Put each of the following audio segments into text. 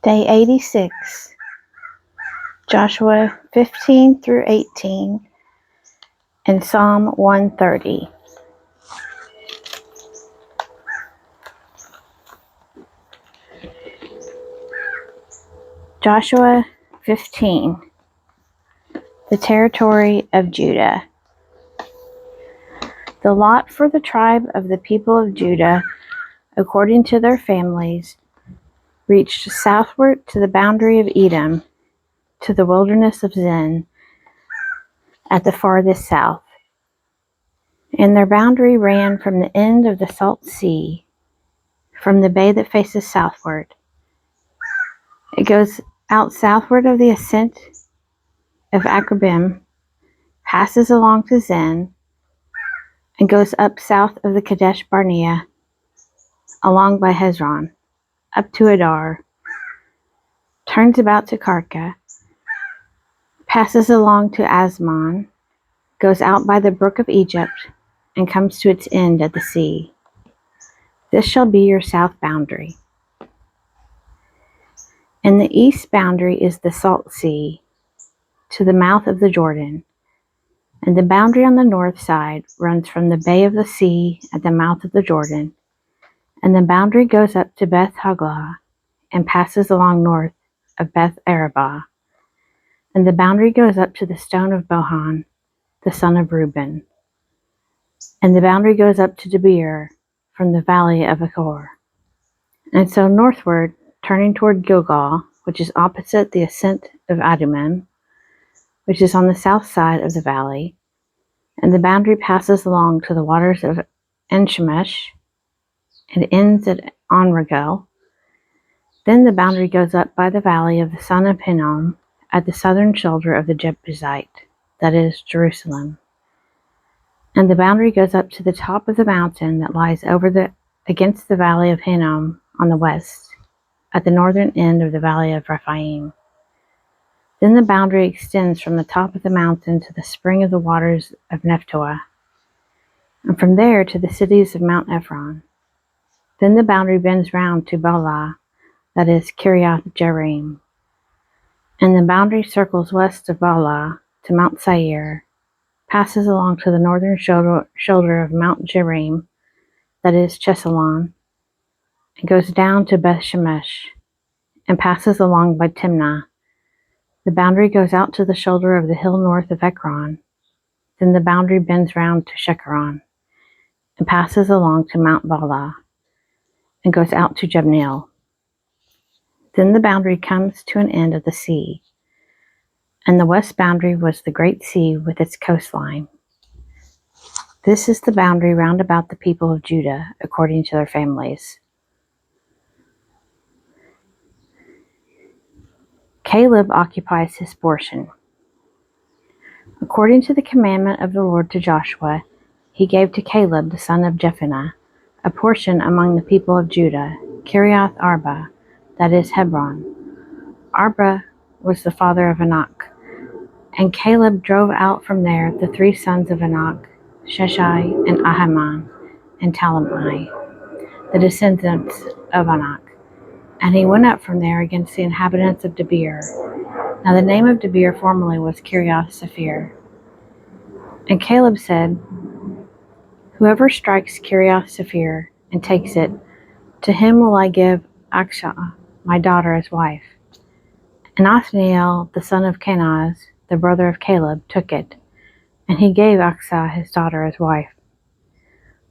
Day 86, Joshua 15 through 18, and Psalm 130. Joshua 15, the territory of Judah. The lot for the tribe of the people of Judah, according to their families, reached southward to the boundary of Edom, to the wilderness of Zin, at the farthest south. And their boundary ran from the end of the Salt Sea, from the bay that faces southward. It goes out southward of the ascent of Akrabim, passes along to Zin, and goes up south of the Kadesh Barnea, along by Hezron, up to Adar, turns about to Karka, passes along to Asmon, goes out by the brook of Egypt, and comes to its end at the sea. This shall be your south boundary. And the east boundary is the Salt Sea, to the mouth of the Jordan. And the boundary on the north side runs from the bay of the sea at the mouth of the Jordan. And the boundary goes up to Beth Haglah, and passes along north of Beth Arabah. And the boundary goes up to the stone of Bohan, the son of Reuben. And the boundary goes up to Debir, from the valley of Achor. And so northward, turning toward Gilgal, which is opposite the ascent of Adumim, which is on the south side of the valley, and the boundary passes along to the waters of En-Shemesh, and ends at Onrogel. Then the boundary goes up by the valley of the son of Hinnom, at the southern shoulder of the Jebusite, that is, Jerusalem. And the boundary goes up to the top of the mountain that lies against the valley of Hinnom on the west, at the northern end of the valley of Rephaim. Then the boundary extends from the top of the mountain to the spring of the waters of Nephtoah, and from there to the cities of Mount Ephron. Then the boundary bends round to Baalah, that is, Kiriath Jearim. And the boundary circles west of Baalah to Mount Seir, passes along to the northern shoulder of Mount Jearim, that is, Chesalon, and goes down to Beth Shemesh, and passes along by Timnah. The boundary goes out to the shoulder of the hill north of Ekron. Then the boundary bends round to Shekharon, and passes along to Mount Baalah, and goes out to Jabneel. Then the boundary comes to an end of the sea, and the west boundary was the great sea with its coastline. This is the boundary round about the people of Judah, according to their families. Caleb occupies his portion. According to the commandment of the Lord to Joshua, he gave to Caleb the son of Jephunneh a portion among the people of Judah, Kiriath Arba, that is, Hebron. Arba was the father of Anak, and Caleb drove out from there the three sons of Anak, Sheshai, and Ahiman, and Talmai, the descendants of Anak. And he went up from there against the inhabitants of Debir. Now the name of Debir formerly was Kiriath Sephir. And Caleb said, whoever strikes Kiriath Sephir and takes it, to him will I give Akshah, my daughter, as wife. And Othniel, the son of Kenaz, the brother of Caleb, took it, and he gave Akshah his daughter as wife.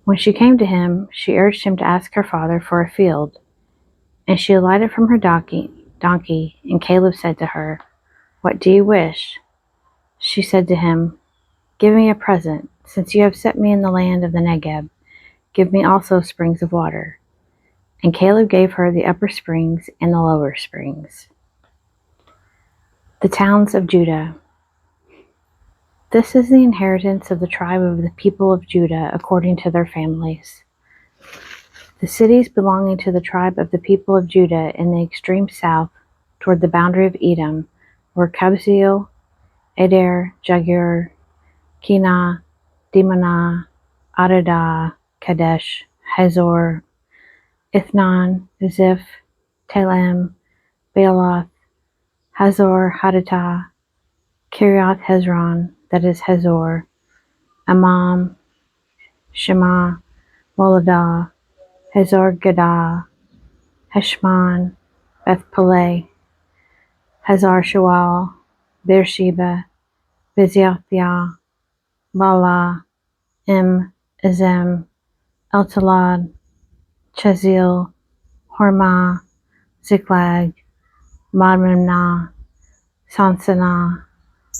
When she came to him, she urged him to ask her father for a field. And she alighted from her donkey, and Caleb said to her, what do you wish? She said to him, give me a present, since you have set me in the land of the Negeb. Give me also springs of water. And Caleb gave her the upper springs and the lower springs. The towns of Judah. This is the inheritance of the tribe of the people of Judah according to their families. The cities belonging to the tribe of the people of Judah in the extreme south, toward the boundary of Edom, were Kabzeel, Eder, Jagur, Kenah, Dimonah, Adadah, Kadesh, Hazor, Ithnan, Ziph, Telem, Baaloth, Hazor Hadatah, Kiriath Hezron, that is Hazor, Amam, Shema, Moladah, Hazor Gadah, Heshmon, Beth Peleh, Hazar Shual, Beersheba, Biziothia, Bala, Izem, Eltalad, Chezil, Hormah, Ziklag, Madmannah, Sansannah,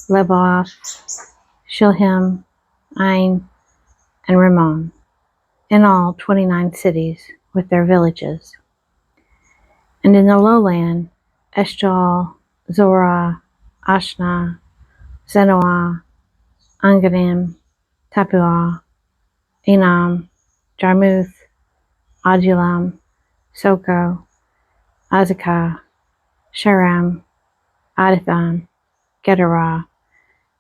Leboth, Shilhim, Ain, and Rimmon, in all 29 cities with their villages. And in the lowland, Eshtal, Zorah, Ashna, Zenoah, Anganim, Tappuah, Enam, Jarmuth, Adullam, Soko, Azekah, Sharam, Aditham, Gederah,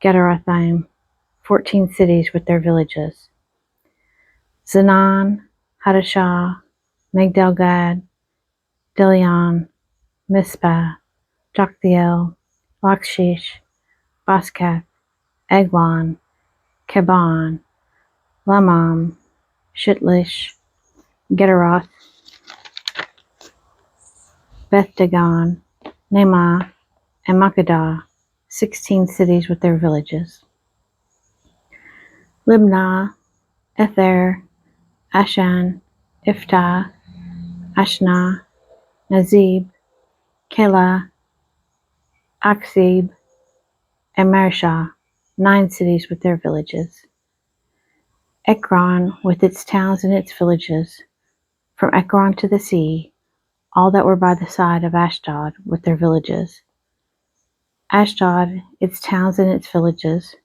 Gederothaim, 14 cities with their villages. Zanan, Hadashah, Migdalgad, Dilion, Mizpah, Joktheel, Lachish, Boskath, Eglon, Keban, Lamam, Shitlish, Gederoth, Beth Dagon, Naamah, and Makkedah, 16 cities with their villages. Libnah, Ether, Ashan, Iftah, Ashna, Nazib, Keilah, Aksib, and Mareshah, 9 cities with their villages. Ekron, with its towns and its villages, from Ekron to the sea, all that were by the side of Ashdod with their villages. Ashdod, its towns and its villages.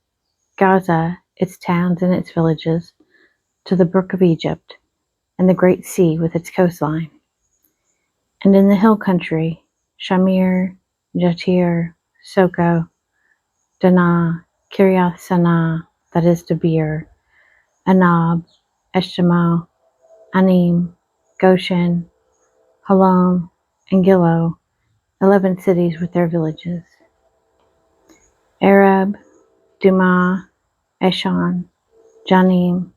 Gaza, its towns and its villages, to the brook of Egypt, and the great sea with its coastline. And in the hill country, Shamir, Jatir, Soko, Danah, Kiriath Sanah, that is Debir, Anab, Eshtamoh, Anim, Goshen, Halom, and Gilo, 11 cities with their villages. Arab, Dumah, Eshon, Janim,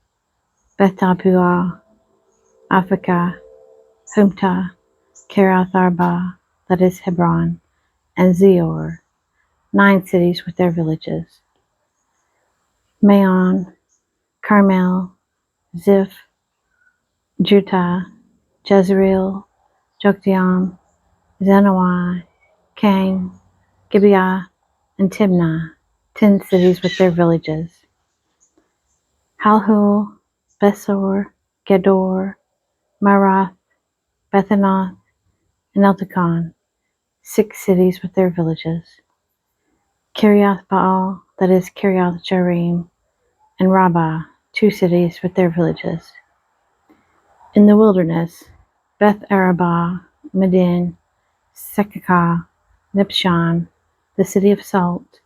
Beth Tappuah, Aphekah, Humtah, Kiriath Arba, that is Hebron, and Zior, 9 cities with their villages. Maon, Carmel, Ziph, Juttah, Jezreel, Jokdeam, Zanoah, Kain, Gibeah, and Timnah, 10 cities with their villages. Halhul, Besor, Gedor, Marath, Bethanoth, and Eltekon, 6 cities with their villages. Kiriath Baal, that is Kiriath Jearim, and Rabbah, 2 cities with their villages. In the wilderness, Beth Arabah, Medin, Sekakah, Nibshan, the city of Salt,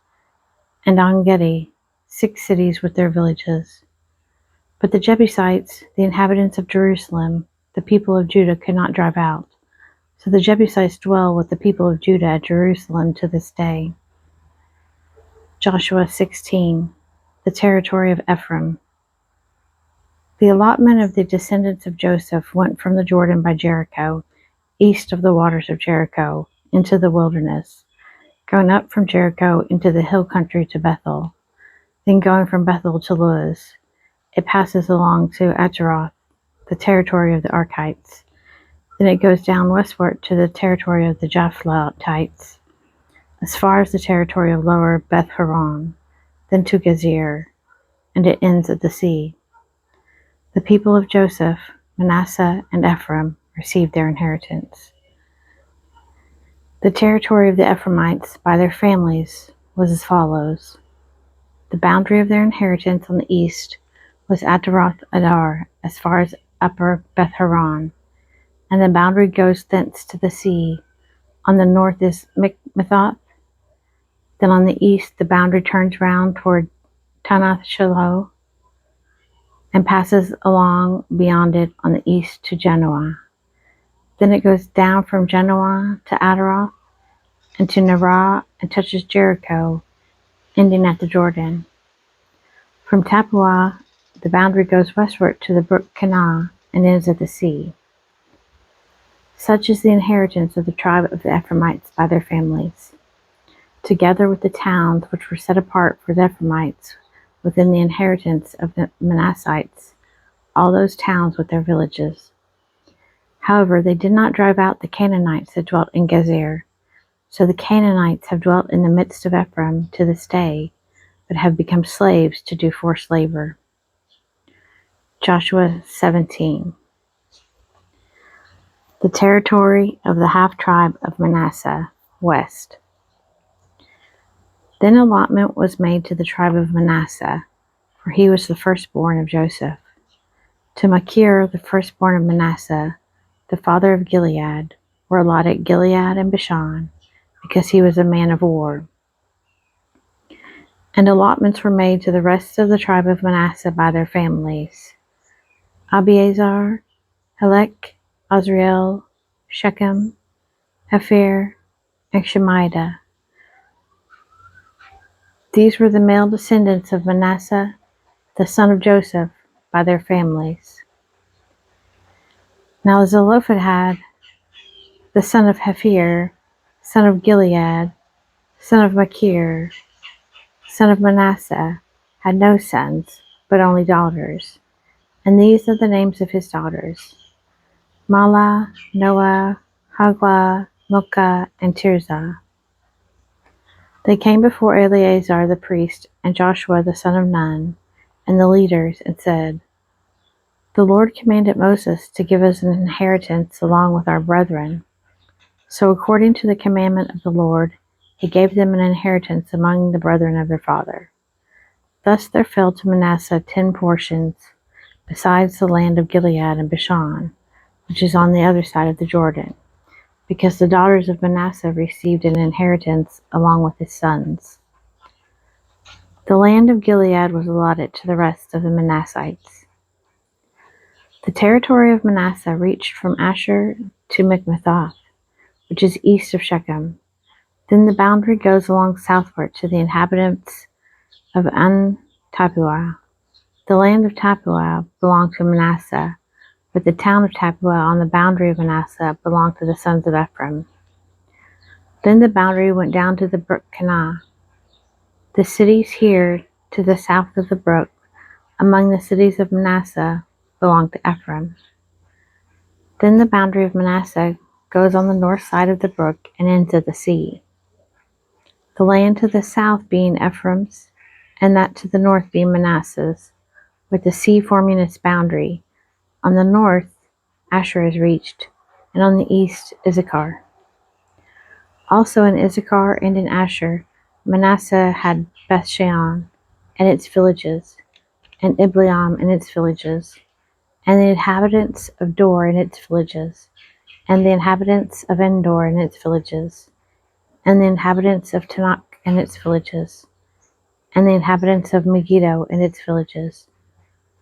and En-Gedi, 6 cities with their villages. But the Jebusites, the inhabitants of Jerusalem, the people of Judah could not drive out. So the Jebusites dwell with the people of Judah at Jerusalem to this day. Joshua 16, the territory of Ephraim. The allotment of the descendants of Joseph went from the Jordan by Jericho, east of the waters of Jericho, into the wilderness, going up from Jericho into the hill country to Bethel, then going from Bethel to Luz. It passes along to Ataroth, the territory of the Arkites. Then it goes down westward to the territory of the Japhletites, as far as the territory of lower Beth Horon, then to Gezer, and it ends at the sea. The people of Joseph, Manasseh, and Ephraim received their inheritance. The territory of the Ephraimites by their families was as follows. The boundary of their inheritance on the east was Ataroth Adar, as far as upper Beth Horon, and the boundary goes thence to the sea. On the north is Mikmethoth. Then on the east the boundary turns round toward Tanath Shiloh. and passes along beyond it on the east to Genoa. Then it goes down from Genoa to Adaroth and to Nerah and touches Jericho, ending at the Jordan. From Tappuah, the boundary goes westward to the brook Kanah and ends at the sea. Such is the inheritance of the tribe of the Ephraimites by their families, together with the towns which were set apart for the Ephraimites within the inheritance of the Manassites, all those towns with their villages. However, they did not drive out the Canaanites that dwelt in Gezer. So the Canaanites have dwelt in the midst of Ephraim to this day, but have become slaves to do forced labor. Joshua 17. The territory of the half-tribe of Manasseh, west. Then allotment was made to the tribe of Manasseh, for he was the firstborn of Joseph. To Machir, the firstborn of Manasseh, the father of Gilead, were allotted Gilead and Bashan, because he was a man of war. And allotments were made to the rest of the tribe of Manasseh by their families: Abiezer, Helek, Azriel, Shechem, Hefer, and Shemida. These were the male descendants of Manasseh, the son of Joseph, by their families. Now Zelophehad, the son of Hefer, son of Gilead, son of Machir, son of Manasseh, had no sons, but only daughters. And these are the names of his daughters: Mahlah, Noah, Haglah, Milcah, and Tirzah. They came before Eleazar the priest and Joshua the son of Nun, and the leaders, and said, The Lord commanded Moses to give us an inheritance along with our brethren. So according to the commandment of the Lord, he gave them an inheritance among the brethren of their father. Thus there fell to Manasseh 10 portions, besides the land of Gilead and Bashan, which is on the other side of the Jordan, because the daughters of Manasseh received an inheritance along with his sons. The land of Gilead was allotted to the rest of the Manassites. The territory of Manasseh reached from Asher to Michmethath, which is east of Shechem. Then the boundary goes along southward to the inhabitants of Tappuah. The land of Tappuah belonged to Manasseh, but the town of Tappuah on the boundary of Manasseh belonged to the sons of Ephraim. Then the boundary went down to the brook Kanah. The cities here to the south of the brook, among the cities of Manasseh, belonged to Ephraim. Then the boundary of Manasseh goes on the north side of the brook and ends at the sea. The land to the south being Ephraim's, and that to the north being Manasseh's, with the sea forming its boundary. On the north, Asher is reached, and on the east, Issachar. Also in Issachar and in Asher, Manasseh had Bethshean and its villages, and Ibleam and its villages, and the inhabitants of Dor and its villages, and the inhabitants of Endor and its villages, and the inhabitants of Tanakh and its villages, and the inhabitants of Megiddo and its villages.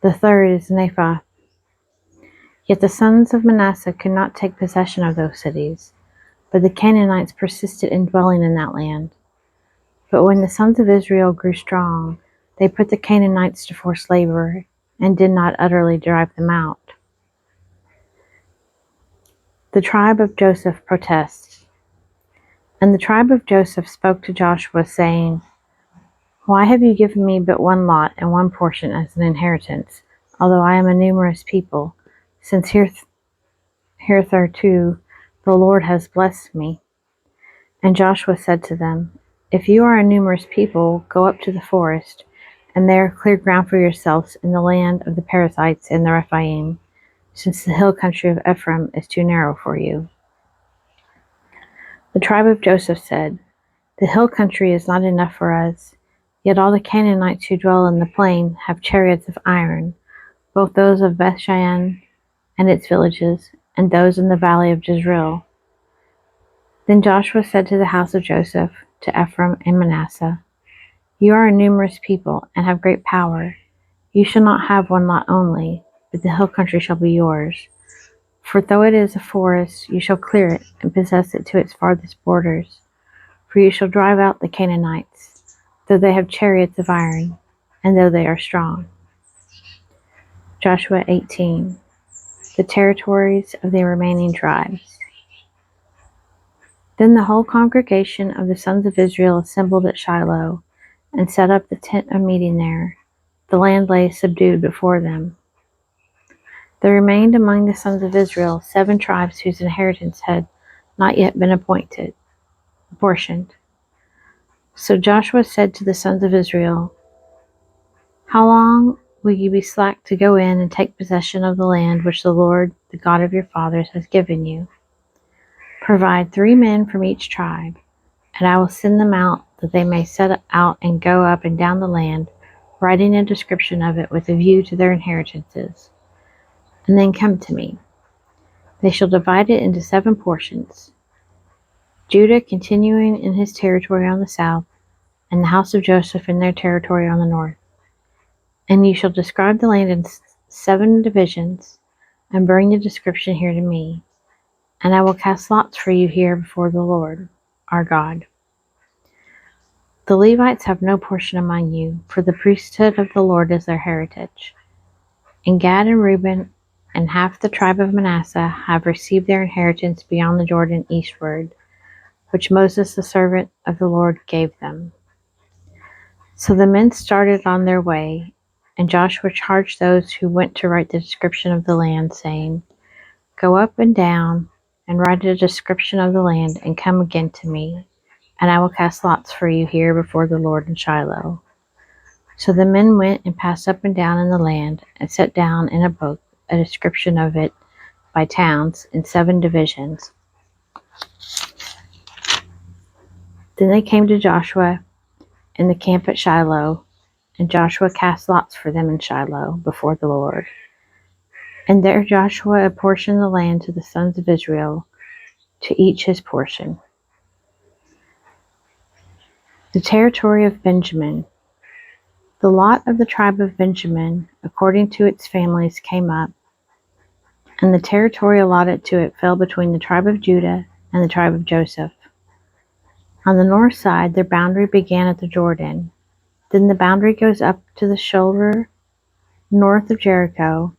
The third is Naphath. Yet the sons of Manasseh could not take possession of those cities, but the Canaanites persisted in dwelling in that land. But when the sons of Israel grew strong, they put the Canaanites to forced labor, and did not utterly drive them out. The tribe of Joseph protests. And the tribe of Joseph spoke to Joshua, saying, Why have you given me but one lot and one portion as an inheritance, although I am a numerous people, since hitherto the Lord has blessed me? And Joshua said to them, If you are a numerous people, go up to the forest, and there clear ground for yourselves in the land of the Perizzites and the Rephaim, since the hill country of Ephraim is too narrow for you. The tribe of Joseph said, The hill country is not enough for us, yet all the Canaanites who dwell in the plain have chariots of iron, both those of Bethshean and its villages, and those in the valley of Jezreel. Then Joshua said to the house of Joseph, to Ephraim and Manasseh, You are a numerous people, and have great power, You shall not have one lot only, but the hill country shall be yours. For though it is a forest, you shall clear it and possess it to its farthest borders. For you shall drive out the Canaanites, though they have chariots of iron, and though they are strong. Joshua 18. The territories of the remaining tribes. Then the whole congregation of the sons of Israel assembled at Shiloh, and set up the tent of meeting there. The land lay subdued before them. There remained among the sons of Israel 7 tribes whose inheritance had not yet been apportioned. So Joshua said to the sons of Israel, How long will you be slack to go in and take possession of the land which the Lord, the God of your fathers, has given you? Provide 3 men from each tribe, and I will send them out that they may set out and go up and down the land, writing a description of it with a view to their inheritances, and then come to me. They shall divide it into 7 portions, Judah continuing in his territory on the south, and the house of Joseph in their territory on the north. And you shall describe the land in 7 divisions, and bring the description here to me, and I will cast lots for you here before the Lord, our God. The Levites have no portion among you, for the priesthood of the Lord is their heritage. And Gad and Reuben and half the tribe of Manasseh have received their inheritance beyond the Jordan eastward, which Moses the servant of the Lord gave them. So the men started on their way, and Joshua charged those who went to write the description of the land, saying, Go up and down, and write a description of the land, and come again to me, and I will cast lots for you here before the Lord in Shiloh. So the men went and passed up and down in the land, and set down in a book a description of it by towns in 7 divisions. Then they came to Joshua in the camp at Shiloh, and Joshua cast lots for them in Shiloh before the Lord. And there Joshua apportioned the land to the sons of Israel, to each his portion. The territory of Benjamin. The lot of the tribe of Benjamin, according to its families, came up, and the territory allotted to it fell between the tribe of Judah and the tribe of Joseph. On the north side, their boundary began at the Jordan. Then the boundary goes up to the shoulder north of Jericho,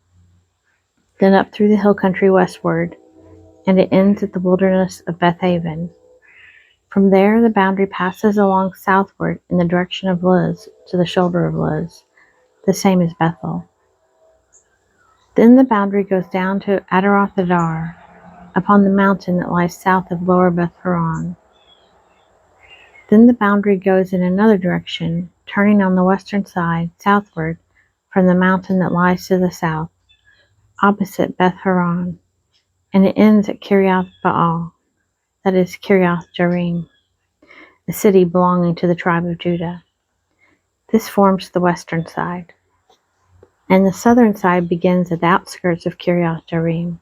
then up through the hill country westward, and it ends at the wilderness of Bethaven. From there, the boundary passes along southward in the direction of Luz to the shoulder of Luz, the same as Bethel. Then the boundary goes down to Adaroth Adar, upon the mountain that lies south of Lower Beth Horon. Then the boundary goes in another direction, turning on the western side, southward, from the mountain that lies to the south, opposite Beth Horon, and it ends at Kiriath Baal, that is Kiriath Jearim, a city belonging to the tribe of Judah. This forms the western side, and the southern side begins at the outskirts of Kiriath Jearim,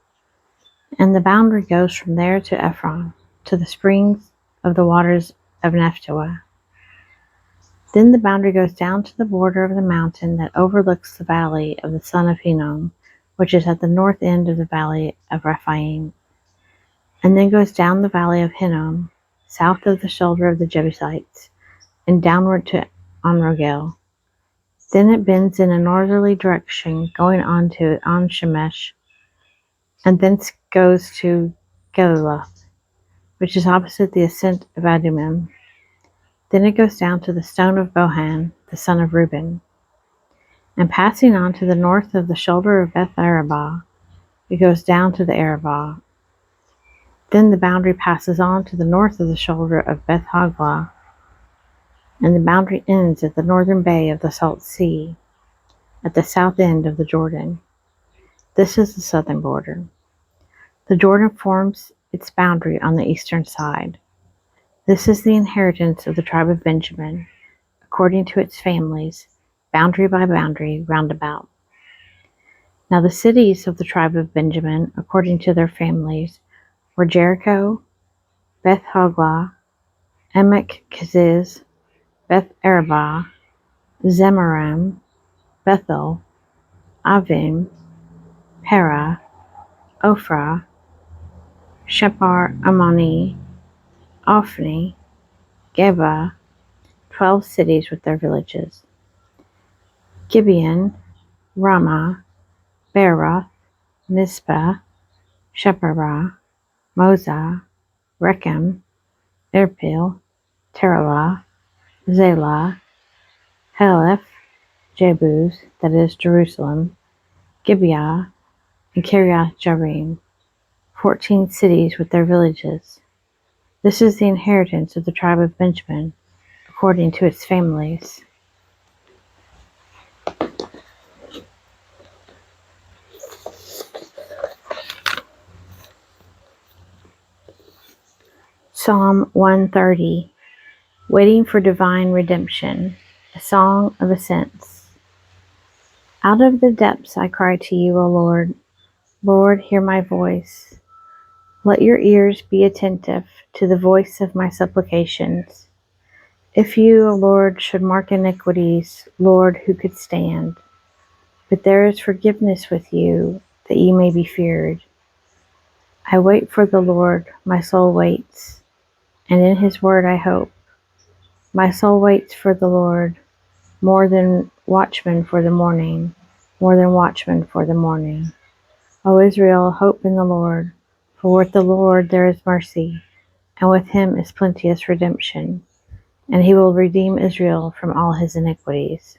and the boundary goes from there to Ephron, to the springs of the waters of Nephtoah. Then the boundary goes down to the border of the mountain that overlooks the valley of the son of Hinnom, which is at the north end of the valley of Rephaim, and then goes down the valley of Hinnom, south of the shoulder of the Jebusites, and downward to Onrogel. Then it bends in a northerly direction, going on to On-Shemesh, and thence goes to Geliloth, which is opposite the ascent of Adumim. Then it goes down to the stone of Bohan, the son of Reuben. And passing on to the north of the shoulder of Beth Arabah, it goes down to the Arabah. Then the boundary passes on to the north of the shoulder of Beth Hoglah, and the boundary ends at the northern bay of the Salt Sea, at the south end of the Jordan. This is the southern border. The Jordan forms its boundary on the eastern side. This is the inheritance of the tribe of Benjamin, according to its families, boundary by boundary, round about. Now the cities of the tribe of Benjamin, according to their families, were Jericho, Beth Hoglah, Emek Keziz, Beth Arabah, Zemaram, Bethel, Avim, Pera, Ophrah, Shephar Ammoni, Ophni, Geba, 12 cities with their villages. Gibeon, Ramah, Beeroth, Mizpah, Shepherah, Moza, Rechem, Irpil, Terah, Zelah, Heleph, Jebus, that is Jerusalem, Gibeah, and Kiriath Jearim, 14 cities with their villages. This is the inheritance of the tribe of Benjamin, according to its families. Psalm 130, Waiting for Divine Redemption, a Song of Ascents. Out of the depths I cry to you, O Lord. Lord, hear my voice. Let your ears be attentive to the voice of my supplications. If you, O Lord, should mark iniquities, Lord, who could stand? But there is forgiveness with you, that ye may be feared. I wait for the Lord, my soul waits, and in his word I hope. My soul waits for the Lord, more than watchmen for the morning, more than watchmen for the morning. O Israel, hope in the Lord, for with the Lord there is mercy, and with him is plenteous redemption, and he will redeem Israel from all his iniquities.